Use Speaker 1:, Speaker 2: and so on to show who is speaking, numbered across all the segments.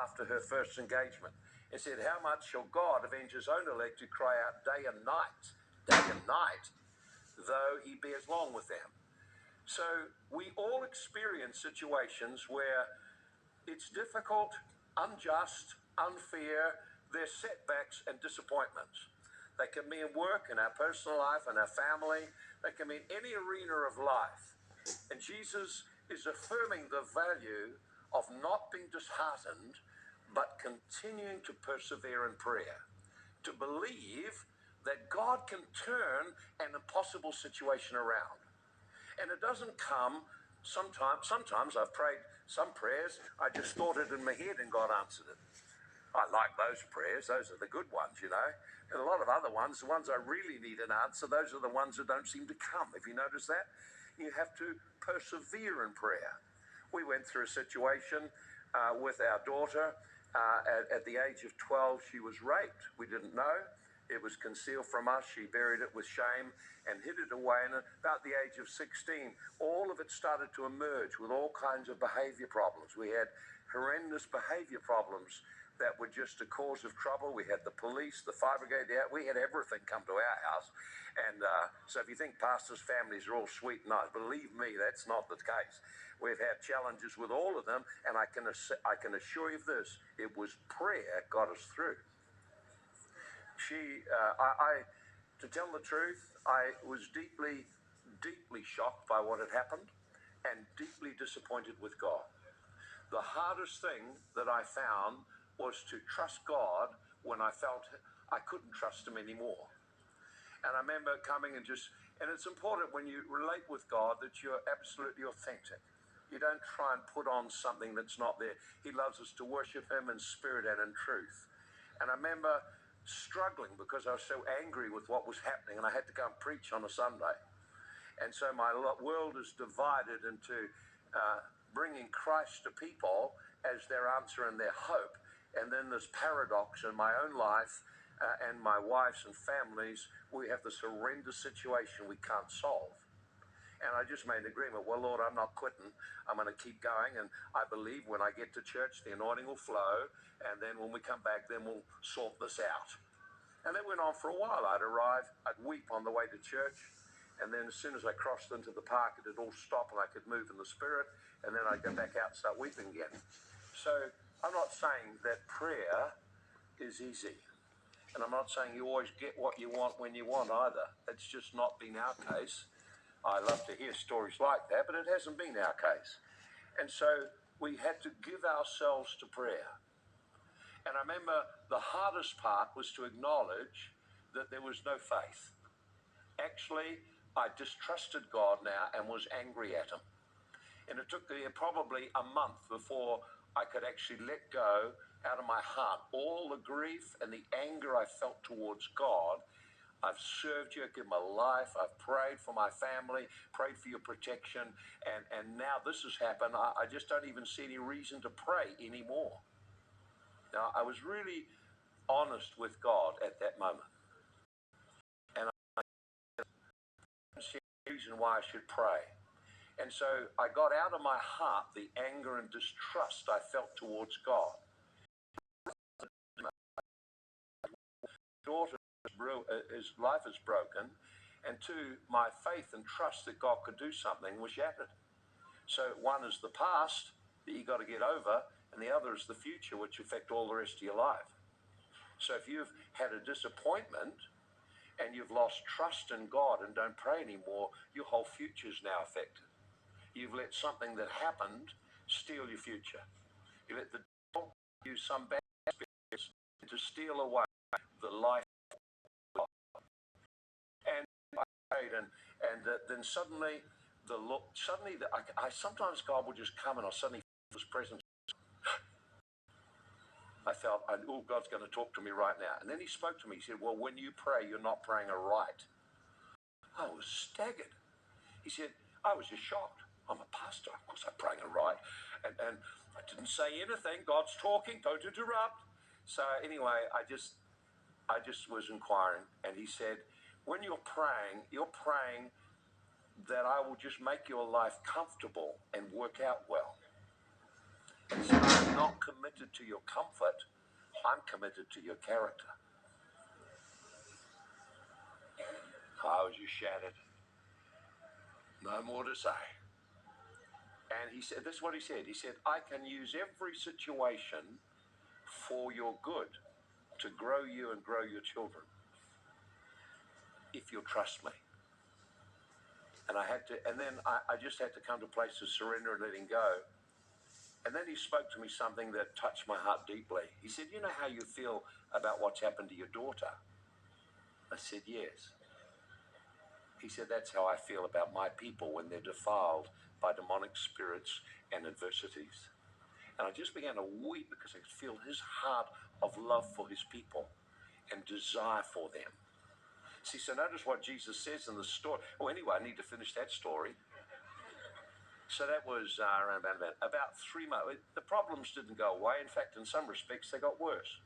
Speaker 1: after her first engagement. It said, how much shall God avenge his own elect who cry out day and night, though he bears long with them? So we all experience situations where it's difficult, unjust, unfair. There's setbacks and disappointments. They can be in work, in our personal life, in our family. They can be in any arena of life. And Jesus is affirming the value of not being disheartened, but continuing to persevere in prayer, to believe that God can turn an impossible situation around. And it doesn't come sometimes I've prayed some prayers, I just thought it in my head and God answered it. I like those prayers. Those are the good ones, you know. And a lot of other ones, the ones I really need an answer, those are the ones that don't seem to come. Have you noticed that? You have to persevere in prayer. We went through a situation with our daughter. At the age of 12, she was raped. We didn't know. It was concealed from us. She buried it with shame and hid it away. And about the age of 16, all of it started to emerge with all kinds of behavior problems. We had horrendous behavior problems that were just a cause of trouble. We had the police, the fire brigade, we had everything come to our house. And so if you think pastors' families are all sweet and nice, believe me, that's not the case. We've had challenges with all of them, and I can assure you of this, it was prayer got us through. To tell the truth, I was deeply, deeply shocked by what had happened and deeply disappointed with God. The hardest thing that I found was to trust God when I felt I couldn't trust him anymore. And I remember coming and it's important when you relate with God that you're absolutely authentic. You don't try and put on something that's not there. He loves us to worship him in spirit and in truth. And I remember struggling because I was so angry with what was happening, and I had to go and preach on a Sunday. And so my world is divided into bringing Christ to people as their answer and their hope. And then this paradox in my own life and my wife's and family's, we have this horrendous situation we can't solve. And I just made an agreement, well, Lord, I'm not quitting. I'm going to keep going. And I believe when I get to church, the anointing will flow. And then when we come back, then we'll sort this out. And that went on for a while. I'd arrive, I'd weep on the way to church. And then as soon as I crossed into the park, it'd all stop and I could move in the spirit. And then I'd go back out and start weeping again. So I'm not saying that prayer is easy. And I'm not saying you always get what you want when you want either. It's just not been our case. I love to hear stories like that, but it hasn't been our case. And so we had to give ourselves to prayer. And I remember the hardest part was to acknowledge that there was no faith. Actually, I distrusted God now and was angry at him. And it took me probably a month before I could actually let go out of my heart all the grief and the anger I felt towards God. I've served you, I've given my life, I've prayed for my family, prayed for your protection, and now this has happened. I just don't even see any reason to pray anymore. Now, I was really honest with God at that moment. And I don't see any reason why I should pray. And so I got out of my heart the anger and distrust I felt towards God. Daughter, his life is broken, and two, my faith and trust that God could do something was shattered. So one is the past that you got to get over, and the other is the future, which affect all the rest of your life. So if you've had a disappointment and you've lost trust in God and don't pray anymore, your whole future is now affected. You've let something that happened steal your future. You let the devil use some bad experience to steal away the life of God. And I prayed, and then suddenly I sometimes God would just come and I suddenly feel his presence. I felt, oh, God's going to talk to me right now. And then he spoke to me. He said, well, when you pray, you're not praying aright. I was staggered. He said, I was just shocked. I'm a pastor. Of course I'm praying aright. And I didn't say anything. God's talking. Don't interrupt. So anyway, I just was inquiring. And he said, when you're praying that I will just make your life comfortable and work out well. He said, I'm not committed to your comfort. I'm committed to your character. I was just shattered. No more to say. And he said, this is what he said. He said, I can use every situation for your good, to grow you and grow your children, if you'll trust me. And then I just had to come to a place of surrender and letting go. And then he spoke to me something that touched my heart deeply. He said, you know how you feel about what's happened to your daughter? I said, yes. He said, that's how I feel about my people when they're defiled by demonic spirits and adversities. And I just began to weep because I could feel his heart of love for his people and desire for them. See, so notice what Jesus says in the story. Oh, anyway, I need to finish that story. So that was around about 3 months. The problems didn't go away. In fact, in some respects, they got worse.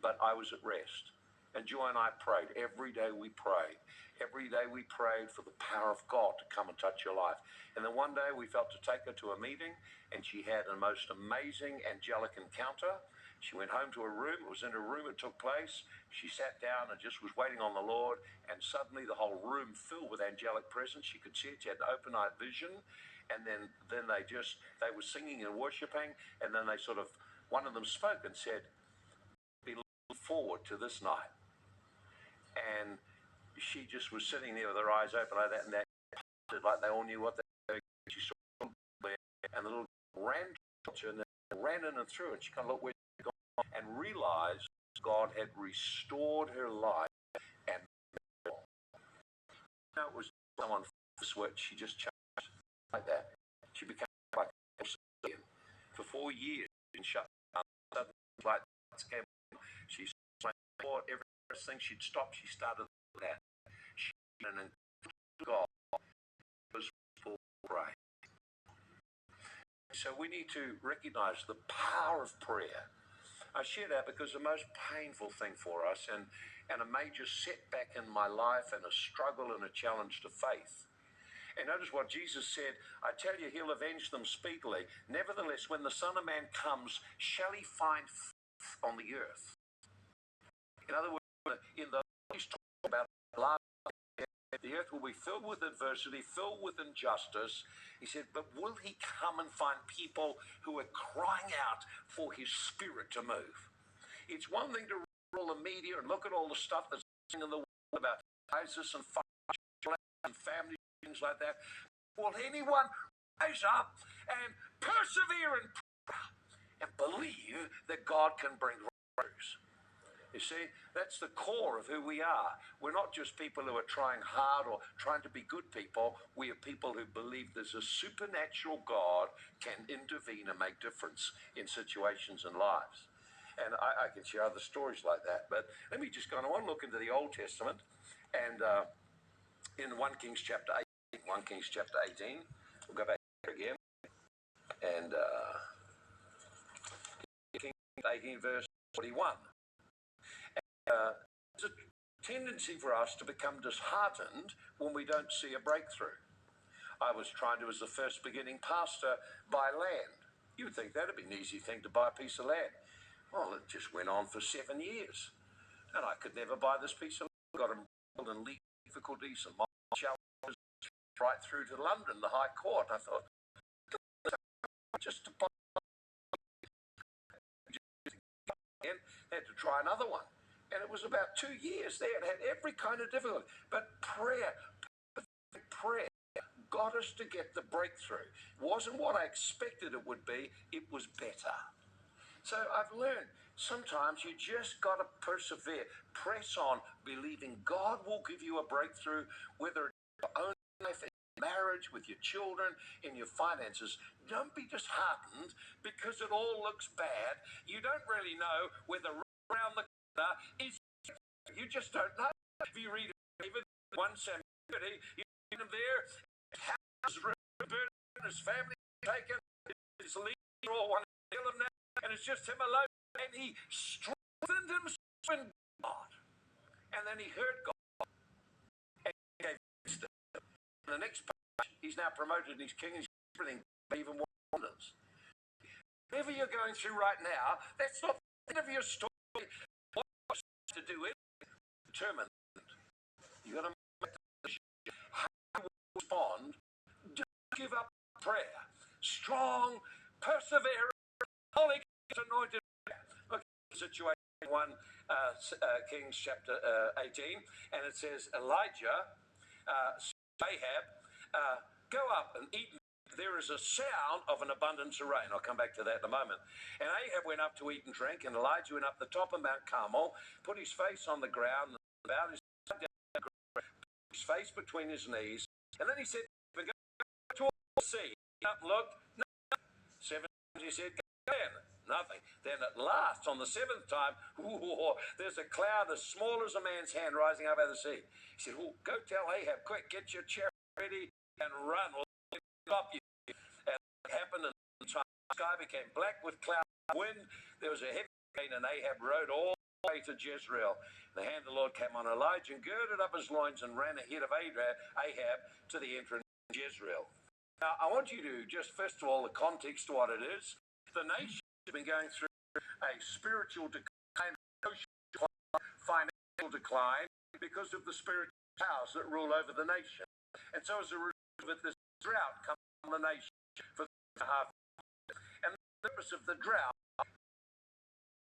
Speaker 1: But I was at rest. And Joy and I prayed. Every day we prayed. Every day we prayed for the power of God to come and touch your life. And then one day we felt to take her to a meeting, and she had a most amazing angelic encounter. She went home to her room. It was in her room it took place. She sat down and just was waiting on the Lord, and suddenly the whole room filled with angelic presence. She could see it. She had an open-eyed vision. And then they were singing and worshiping, and then one of them spoke and said, be looking forward to this night. And she just was sitting there with her eyes open like that, and that, like they all knew what they were doing. She saw them there, and the little ran in and through, and she kind of looked where she'd gone and realized God had restored her life. And it was someone switch. She just changed like that. She became like a person. For 4 years, and shut down. Suddenly, like came. She thought everything she'd stopped. She started that. She and God was full pray. So we need to recognize the power of prayer. I share that because the most painful thing for us and a major setback in my life and a struggle and a challenge to faith. And notice what Jesus said, I tell you, he'll avenge them speedily. Nevertheless, when the Son of Man comes, shall he find faith on the earth? In other words, in the he's talking about the earth will be filled with adversity, filled with injustice. He said, but will he come and find people who are crying out for his spirit to move? It's one thing to read all the media and look at all the stuff that's in the world about ISIS and fire and family, things like that. Will anyone rise up and persevere in prayer and believe that God can bring breakthroughs? You see, that's the core of who we are. We're not just people who are trying hard or trying to be good people. We are people who believe there's a supernatural God can intervene and make difference in situations and lives. And I can share other stories like that. But let me just go on. I want to look into the Old Testament. And in 1 Kings chapter 18, we'll go back again. And Kings 18, verse 41. There's a tendency for us to become disheartened when we don't see a breakthrough. I was trying to, as the first beginning pastor, buy land. You would think that'd be an easy thing to buy a piece of land. Well, it just went on for 7 years. And I could never buy this piece of land. Got involved in legal difficulties and my challenges right through to London, the High Court. I thought, just to buy and had to try another one. And it was about 2 years there. It had every kind of difficulty. But prayer got us to get the breakthrough. It wasn't what I expected it would be. It was better. So I've learned sometimes you just got to persevere. Press on, believing God will give you a breakthrough, whether it's your own life, in marriage, with your children, in your finances. Don't be disheartened because it all looks bad. You don't really know whether around the corner is. You just don't know. If you read David 1 Samuel 30, you see him there, his house burned, his family taken, his leader all want to kill him now, and it's just him alone. And he strengthened himself in God. And then he heard God and he gave wisdom. In the next page, he's now promoted and he's king, he's everything, even wonders. whatever you're going through right now, that's not the end of your story. What to do is determine. You've got to make the decision. How you respond. Don't give up prayer. Strong, persevering, Holy Ghost anointed prayer. Look at situation 1 Kings chapter 18, and it says Elijah, Ahab, go up and eat. There is a sound of an abundance of rain. I'll come back to that in a moment. And Ahab went up to eat and drink, and Elijah went up the top of Mount Carmel, put his face on the ground, and bowed his face between his knees, and then he said, "Go towards the sea." Up, look, no. 7 times he said, "Go again." Nothing. Then at last, on the 7th time, there's a cloud as small as a man's hand rising up out of the sea. He said, "Go tell Ahab, quick, get your chariot ready and run, or he'll stop you." And it happened, and the sky became black with cloud and wind. There was a heavy rain, and Ahab rode all the way to Jezreel. The hand of the Lord came on Elijah and girded up his loins and ran ahead of Ahab to the entrance of Jezreel. Now, I want you to just, first of all, the context of what it is. The nation has been going through a spiritual decline, financial decline, because of the spiritual powers that rule over the nation. And so as a result of it, this drought comes on the nation for 3.5 years. And the purpose of the drought